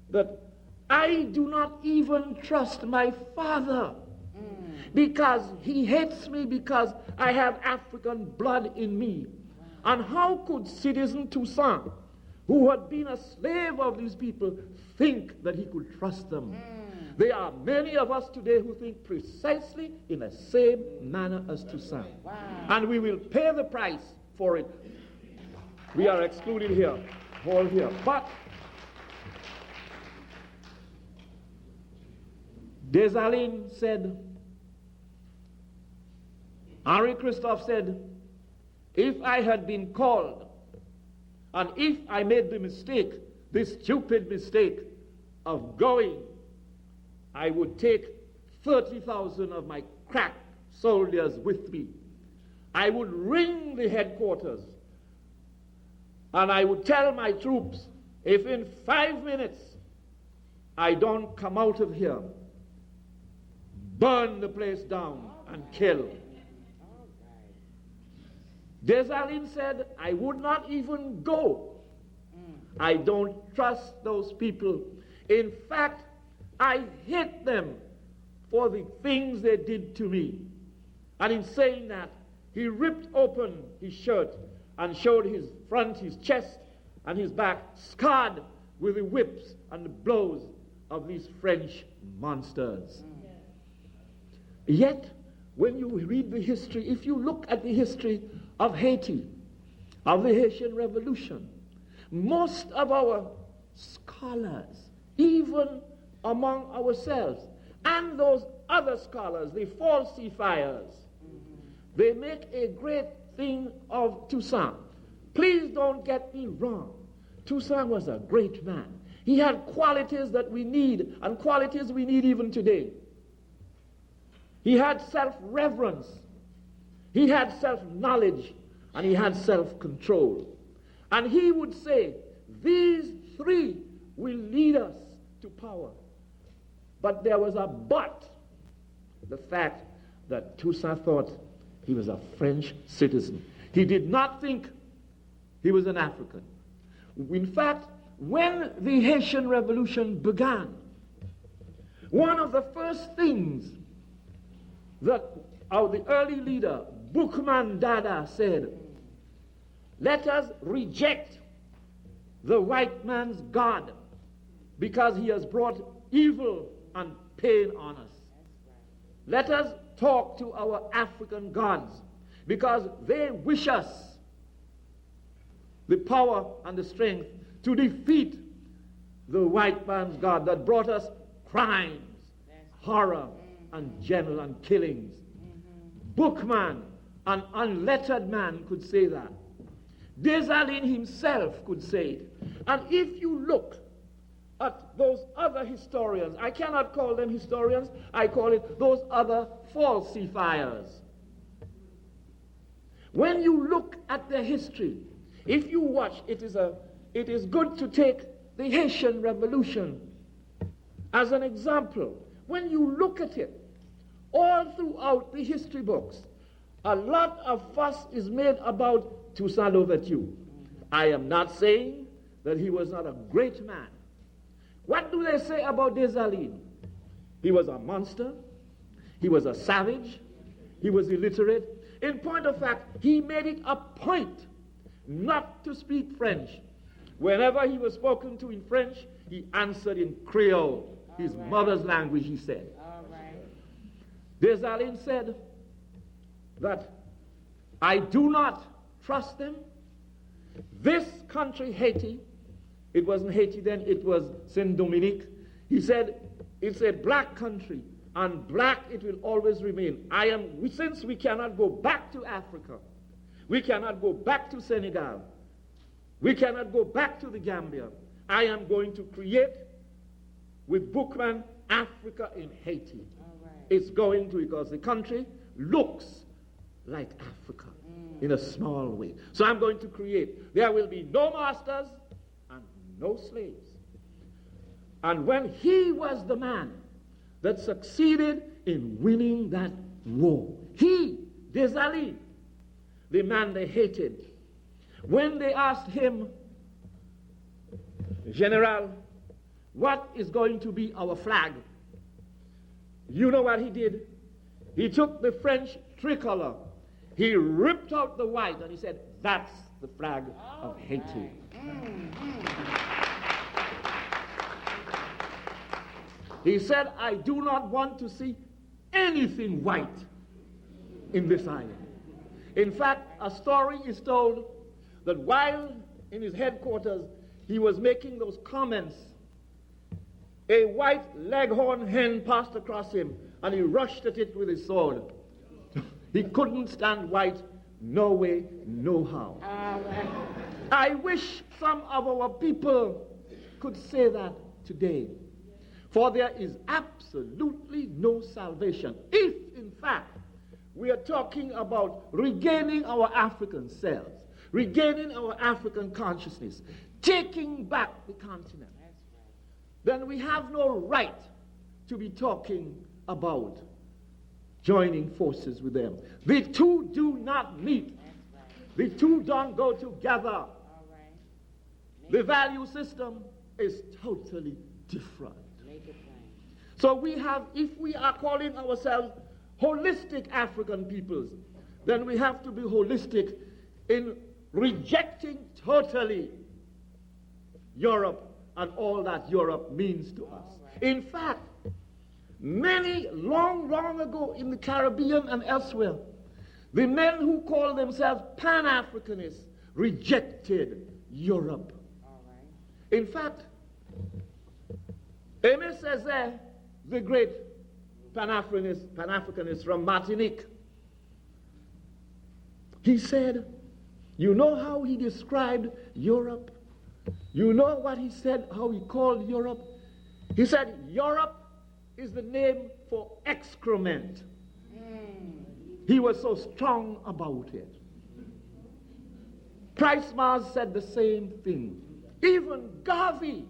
that I do not even trust my father because he hates me because I have African blood in me. And how could citizen Toussaint, who had been a slave of these people, think that he could trust them? There are many of us today who think precisely in the same manner as Toussaint. And we will pay the price for it. We are excluded here, all here. But Dessalines said, Henri Christophe said, if I had been called, and if I made the mistake, this stupid mistake of going, I would take 30,000 of my crack soldiers with me. I would ring the headquarters, and I would tell my troops, if in 5 minutes I don't come out of here, burn the place down and kill. Dessalines said, I would not even go. I don't trust those people. In fact, I hate them for the things they did to me. And in saying that, he ripped open his shirt and showed his front, his chest, and his back scarred with the whips and the blows of these French monsters. Yet, when you read the history, if you look at the history of Haiti, of the Haitian Revolution, most of our scholars, even among ourselves, and those other scholars, the falsifiers, they make a great thing of Toussaint. Please don't get me wrong. Toussaint was a great man. He had qualities that we need, and qualities we need even today. He had self-reverence. He had self-knowledge, and he had self-control. And he would say, these three will lead us to power. But there was a but. The fact that Toussaint thought he was a French citizen. He did not think he was an African. In fact, when the Haitian Revolution began, one of the first things that the early leader, Boukman Dada, said, let us reject the white man's God because he has brought evil and pain on us. Let us talk to our African gods because they wish us the power and the strength to defeat the white man's God that brought us crimes, horror, and general and killings. Bookman, an unlettered man, could say that. Dessalines himself could say it. And if you look at those other historians, I cannot call them historians, I call it those other falsifiers. When you look at their history, if you watch, it is good to take the Haitian Revolution as an example. When you look at it, all throughout the history books, a lot of fuss is made about Toussaint Louverture. I am not saying that he was not a great man. What do they say about Dessalines? He was a monster. He was a savage. He was illiterate. In point of fact, he made it a point not to speak French. Whenever he was spoken to in French, he answered in Creole, his mother's language, he said. Dessalines said that I do not trust them. This country, Haiti, it wasn't Haiti then, it was Saint-Dominique. He said, it's a black country, and black it will always remain. Since we cannot go back to Africa, we cannot go back to Senegal, we cannot go back to the Gambia, I am going to create, with Bookman, Africa in Haiti. It's going to, because the country looks like Africa in a small way. So I'm going to create. There will be no masters and no slaves. And when he was the man that succeeded in winning that war, he, Dessalines, the man they hated, when they asked him, General, what is going to be our flag. You know what he did? He took the French tricolor, he ripped out the white, and he said, that's the flag of Haiti. He said, I do not want to see anything white in this island. In fact, a story is told that while in his headquarters he was making those comments, a white leghorn hen passed across him and he rushed at it with his sword. He couldn't stand white, no way, no how. I wish some of our people could say that today. For there is absolutely no salvation if, in fact, we are talking about regaining our African selves, regaining our African consciousness, taking back the continent. Then we have no right to be talking about joining forces with them. The two do not meet. The two don't go together. The value system is totally different. So we have, if we are calling ourselves holistic African peoples, then we have to be holistic in rejecting totally Europe and all that Europe means to us. In fact, many long ago in the Caribbean and elsewhere, the men who call themselves Pan-Africanists rejected Europe. In fact, Aimé Césaire, the great Pan-Africanist from Martinique, he said, you know how he described Europe? You know what he said, how he called Europe? He said, Europe is the name for excrement. He was so strong about it. Price Mars said the same thing. Even Garvey,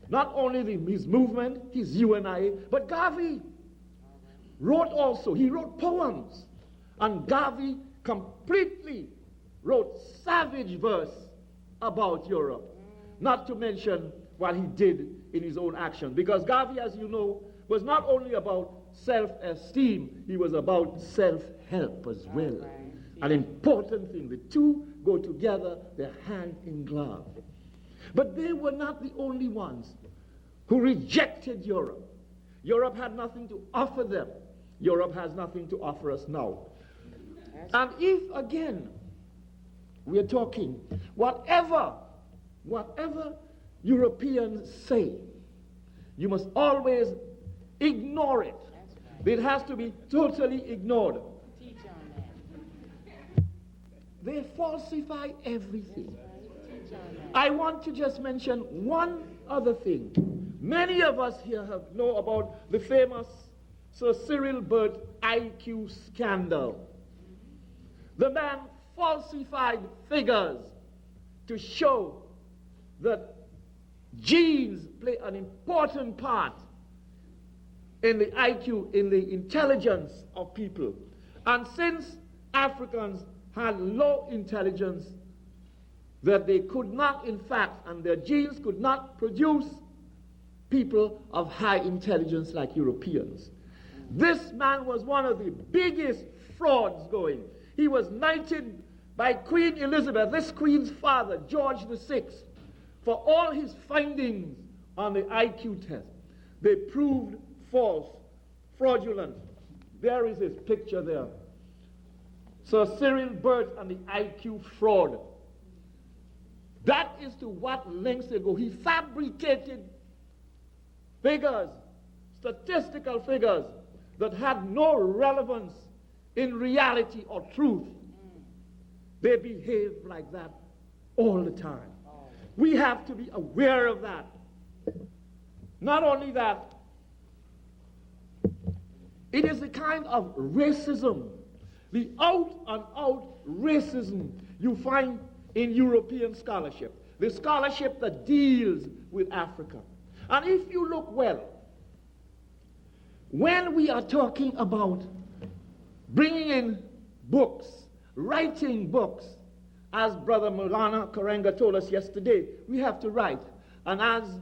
not only his movement, his UNIA, but Garvey wrote also, he wrote poems. And Garvey completely wrote savage verse about Europe. Not to mention what he did in his own action. Because Garvey, as you know, was not only about self-esteem, he was about self-help as well. An important thing. The two go together, they're hand in glove. But they were not the only ones who rejected Europe. Europe had nothing to offer them. Europe has nothing to offer us now. And if, again, we are talking, whatever Europeans say, you must always ignore it. It has to be totally ignored. They falsify everything. I want to just mention one other thing. Many of us here know about the famous Sir Cyril Burt IQ scandal. The man falsified figures to show that genes play an important part in the IQ, in the intelligence of people. And since Africans had low intelligence, that they could not, in fact, and their genes could not produce people of high intelligence like Europeans. This man was one of the biggest frauds going. He was knighted by Queen Elizabeth, this queen's father, George VI, for all his findings on the IQ test. They proved false, fraudulent. There is his picture there. Sir Cyril Burt and the IQ fraud. That is to what lengths they go. He fabricated figures, statistical figures, that had no relevance in reality or truth. They behave like that all the time. We have to be aware of that. Not only that, it is the kind of racism, the out-and-out racism you find in European scholarship, the scholarship that deals with Africa. And if you look well, when we are talking about bringing in books, writing books, as Brother Maulana Karenga told us yesterday, we have to write. And as